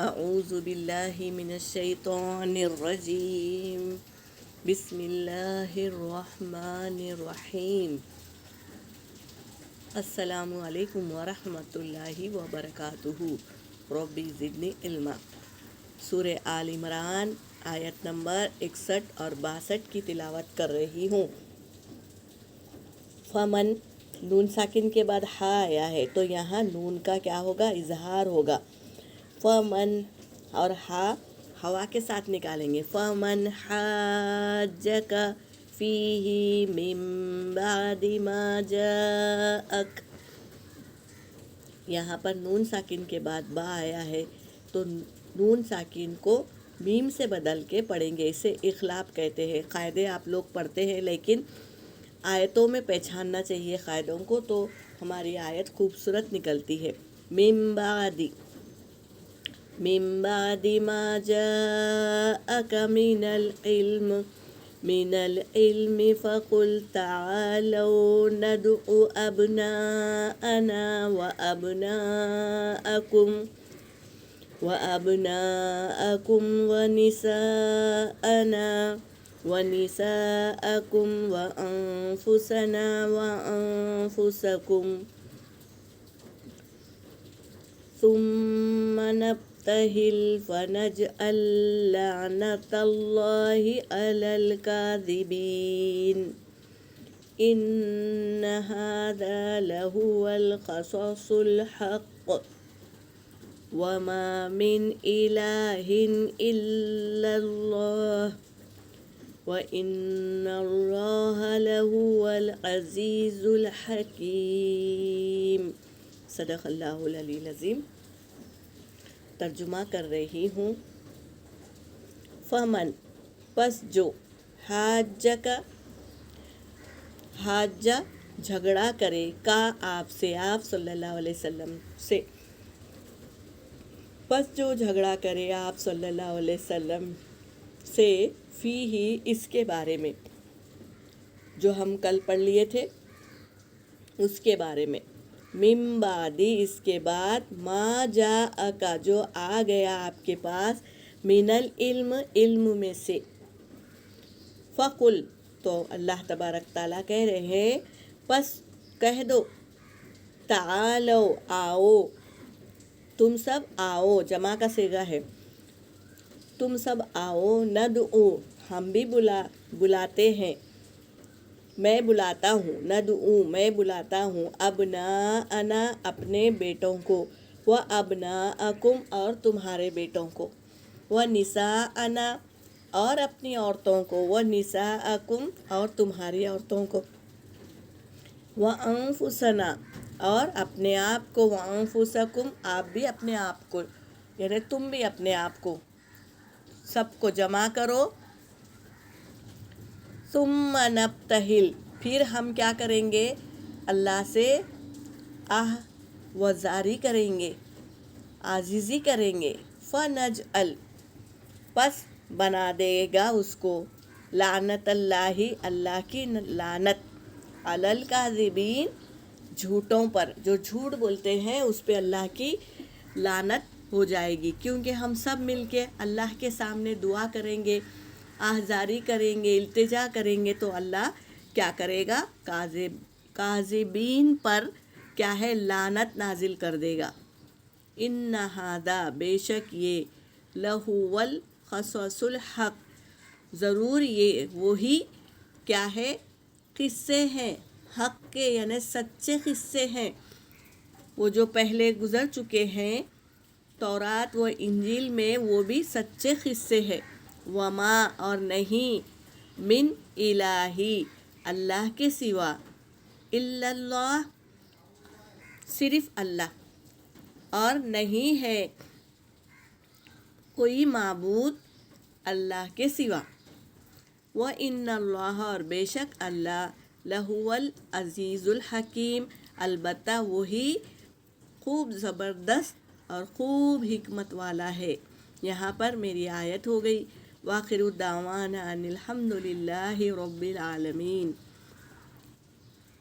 اعوذ باللہ من الشیطان الرجیم بسم اللہ الرحمن الرحیم السلام علیکم ورحمۃ اللہ وبرکاتہ رب زدنی علما۔ سورہ آل عمران آیت نمبر 61 اور 62 کی تلاوت کر رہی ہوں۔ فمن نون ساکن کے بعد ہا آیا ہے تو یہاں نون کا کیا ہوگا؟ اظہار ہوگا۔ فمن اور ہا ہوا کے ساتھ نکالیں گے۔ فمن حاجک فیہ من بعد ما جاءک، یہاں پر نون ساکن کے بعد با آیا ہے تو نون ساکن کو میم سے بدل کے پڑھیں گے، اسے اخلاپ کہتے ہیں۔ قاعدے آپ لوگ پڑھتے ہیں لیکن آیتوں میں پہچاننا چاہیے قاعدوں کو، تو ہماری آیت خوبصورت نکلتی ہے۔ من بعد ما جاءک من العلم فقل تعالوا ندعو أبناءنا وأبناءكم ونساءكم وأنفسنا وأنفسكم ثم نبتهل فنجعل لعنة الله على الكاذبين إن هذا لهو القصص الحق وما من إله إلا الله وإن الله لهو العزيز الحكيم۔ صدق اللہ العلی العظیم۔ ترجمہ کر رہی ہوں۔ فمن پس جو، حاجہ جھگڑا کرے، کا آپ سے، آپ صلی اللہ علیہ وسلم سے، پس جو جھگڑا کرے آپ صلی اللہ علیہ وسلم سے، فی ہی اس کے بارے میں، جو ہم کل پڑھ لیے تھے اس کے بارے میں، من بعدی اس کے بعد، ما جاءکا جو آ گیا آپ کے پاس، من العلم علم میں سے، فقل تو اللہ تبارک تعالیٰ کہہ رہے ہیں پس کہہ دو، تعالو آؤ، تم سب آؤ، جمع کا صیغہ ہے، تم سب آؤ، ندعو ہم بھی بلاتے ہیں، میں بلاتا ہوں، ندعو میں بلاتا ہوں، ابناءنا اپنے بیٹوں کو، وابناءکم اور تمہارے بیٹوں کو، ونساءنا اور اپنی عورتوں کو، ونساءکم اور تمہاری عورتوں کو، وانفسنا اور اپنے آپ کو، وانفسکم آپ بھی اپنے آپ کو، یعنی تم بھی اپنے آپ کو، سب کو جمع کرو۔ ثم نبتہل پھر ہم کیا کریں گے؟ اللہ سے وزاری کریں گے، عاجزی کریں گے، فنجعل پس بنا دے گا اس کو، لعنت اللہ اللہ کی لعنت، علی الکاذبین جھوٹوں پر، جو جھوٹ بولتے ہیں اس پہ اللہ کی لعنت ہو جائے گی، کیونکہ ہم سب مل کے اللہ کے سامنے دعا کریں گے، آہذاری کریں گے، التجا کریں گے، تو اللہ کیا کرے گا؟ کاذبین پر کیا ہے؟ لعنت نازل کر دے گا۔ ان ھذا بے شک یہ، لہو القصص الحق ضرور یہ وہی کیا ہے؟ قصے ہیں، حق کے یعنی سچے قصے ہیں، وہ جو پہلے گزر چکے ہیں تورات و انجیل میں، وہ بھی سچے قصے ہیں۔ وما اور نہیں، من الہی اللہ کے سوا، الا اللہ صرف اللہ، اور نہیں ہے کوئی معبود اللہ کے سوا، وَإِنَّ اللَّهَ اور بے شک اللہ، لَهُوَ الْعَزِيزُ الْحَكِيمُ البتہ وہی خوب زبردست اور خوب حکمت والا ہے۔ یہاں پر میری آیت ہو گئی۔ وآخر دعوانا ان الحمد للہ رب العالمین۔